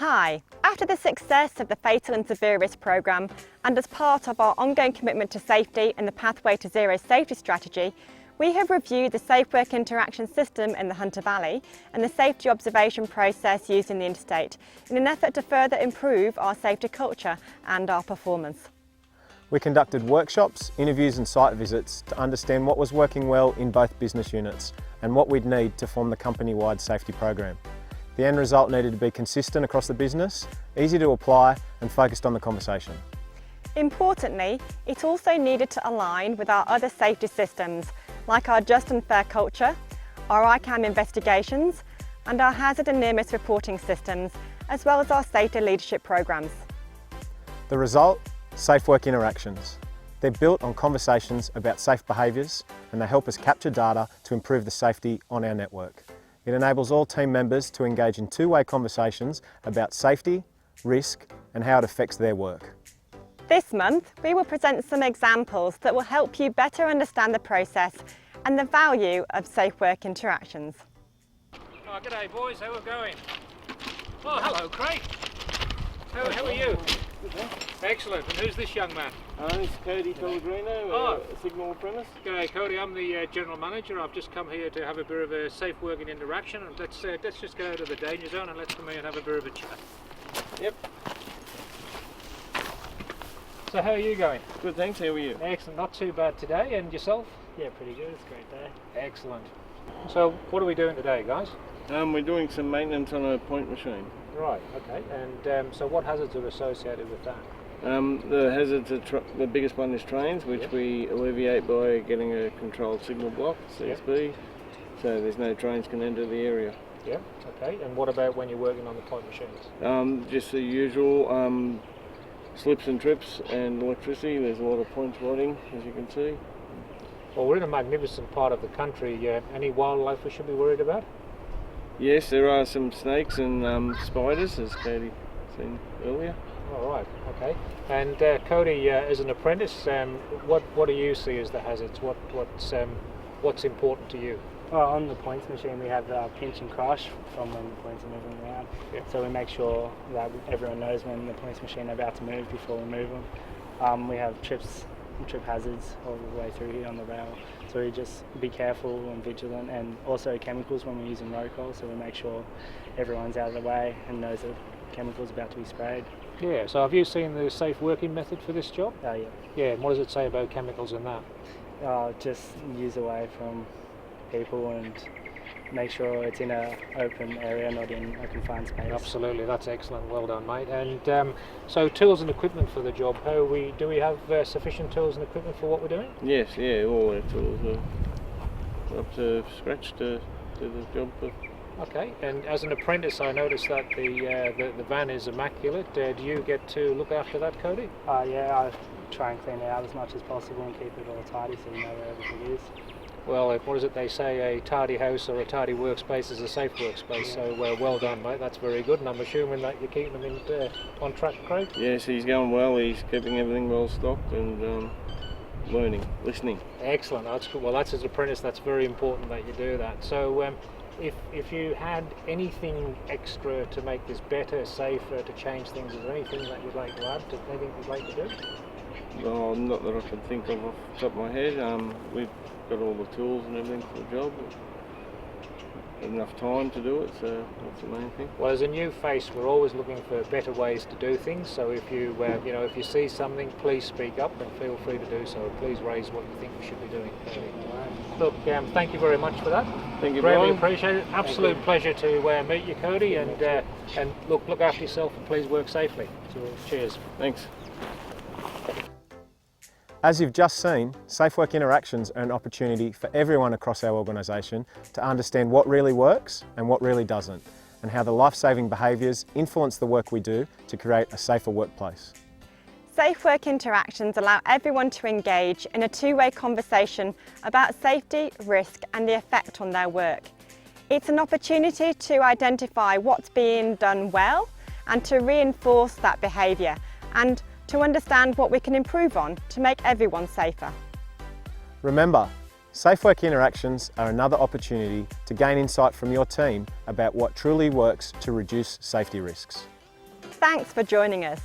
Hi, after the success of the Fatal and Severe Risk programme and as part of our ongoing commitment to safety and the Pathway to Zero safety strategy, we have reviewed the Safe Work Interaction system in the Hunter Valley and the safety observation process used in the interstate in an effort to further improve our safety culture and our performance. We conducted workshops, interviews and site visits to understand what was working well in both business units and what we'd need to form the company-wide safety program. The end result needed to be consistent across the business, easy to apply and focused on the conversation. Importantly, it also needed to align with our other safety systems like our Just and Fair culture, our ICAM investigations and our hazard and near-miss reporting systems, as well as our safety leadership programs. The result? Safe Work Interactions. They're built on conversations about safe behaviours and they help us capture data to improve the safety on our network. It enables all team members to engage in two-way conversations about safety, risk and how it affects their work. This month, we will present some examples that will help you better understand the process and the value of Safe Work Interactions. Oh, g'day boys, how are we going? Oh, hello Craig. How are you? Good, man. Excellent, and who's this young man? This is Cody Pellegrino, a Signal apprentice. G'day Cody, I'm the General Manager. I've just come here to have a bit of a safe working interaction, and let's just go out of the danger zone and let's come here and have a bit of a chat. Yep. So how are you going? Good, thanks. How are you? Excellent, not too bad today, and yourself? Yeah, pretty good. It's a great day. Excellent. So what are we doing today, guys? We're doing some maintenance on a point machine. Right, okay, and so what hazards are associated with that? The hazards are the biggest one is trains, which we alleviate by getting a controlled signal block, CSB, so there's no trains can enter the area. Yeah, okay, and what about when you're working on the point machines? Just the usual slips and trips and electricity. There's a lot of point spotting, as you can see. Well, we're in a magnificent part of the country. Any wildlife we should be worried about? Yes, there are some snakes and spiders, as Cody seen earlier. All right, okay. And Cody, as an apprentice, what do you see as the hazards? What's important to you? Well, on the points machine we have pinch and crush from when the points are moving around. Yep. So we make sure that everyone knows when the points machine are about to move before we move them. We have trip hazards all the way through here on the rail. So we just be careful and vigilant, and also chemicals when we're using roll call, so we make sure everyone's out of the way and knows that chemicals about to be sprayed. Yeah, so have you seen the safe working method for this job? Yeah. Yeah, and what does it say about chemicals in that? Just use away from people and make sure it's in an open area, not in a confined space. Absolutely, that's excellent. Well done, mate. And so tools and equipment for the job. Do we have sufficient tools and equipment for what we're doing? Yes, yeah, all our tools are up to scratch to do the job. Okay, and as an apprentice, I noticed that the van is immaculate. Do you get to look after that, Cody? Yeah, I try and clean it out as much as possible and keep it all tidy so you know where everything is. Well, what is it they say, a tidy house or a tidy workspace is a safe workspace, so well done, mate, that's very good, and I'm assuming that you're keeping them on track, Craig? Yes, he's going well, he's keeping everything well stocked and learning, listening. Excellent, that's good. Well, that's as an apprentice, that's very important that you do that. So if you had anything extra to make this better, safer, to change things, is there anything that you'd like to add, anything you'd like to do? Well, not that I can think of off the top of my head. We've got all the tools and everything for the job. Enough time to do it, so that's the main thing. Well, as a new face, we're always looking for better ways to do things. So if you, if you see something, please speak up and feel free to do so. Please raise what you think we should be doing. Look, thank you very much for that. Thank you, Greatly Brian. appreciate it. Absolute pleasure to meet you, Cody. And look after yourself and please work safely. Cheers. Thanks. As you've just seen, Safe Work Interactions are an opportunity for everyone across our organisation to understand what really works and what really doesn't, and how the life-saving behaviours influence the work we do to create a safer workplace. Safe Work Interactions allow everyone to engage in a two-way conversation about safety, risk and the effect on their work. It's an opportunity to identify what's being done well and to reinforce that behaviour, and to understand what we can improve on to make everyone safer. Remember, Safe Work Interactions are another opportunity to gain insight from your team about what truly works to reduce safety risks. thanks for joining us.